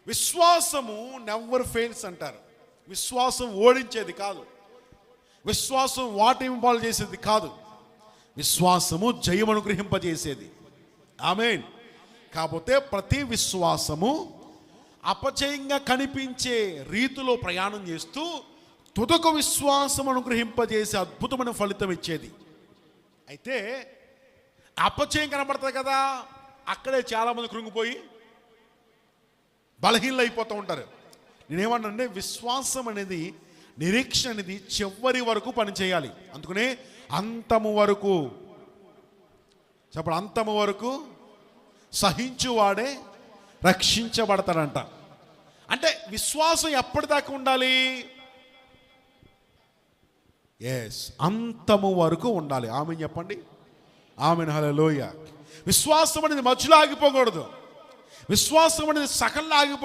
విశ్వాసము never fails అంటారు. విశ్వాసం ఓడించేది కాదు, విశ్వాసం వాటింపాలు చేసేది కాదు, విశ్వాసము జయం అనుగ్రహింపజేసేది. ఆమేన్. కాకపోతే ప్రతి విశ్వాసము అపజయంగా కనిపించే రీతిలో ప్రయాణం చేస్తూ తుదకు విశ్వాసం అనుగ్రహింపజేసే అద్భుతమైన ఫలితం ఇచ్చేది. అయితే అపజయం కనబడుతుంది కదా, అక్కడే చాలామంది కృంగిపోయి బలహీనలు అయిపోతూ ఉంటారు. నేనేమన్నానంటే విశ్వాసం అనేది, నిరీక్షణ అనేది చివరి వరకు పనిచేయాలి. అందుకనే అంతము వరకు చెప్పండి, అంతము వరకు సహించువాడే రక్షించబడతాడంట. అంటే విశ్వాసం ఎప్పటిదాకా ఉండాలి? ఎస్, అంతము వరకు ఉండాలి. ఆమెన్ చెప్పండి. ఆమెన్. హల్లెలూయా. విశ్వాసం అనేది మధ్యలో ఆగిపోకూడదు. విశ్వాసం అనేది సకల్లో ఆగిపో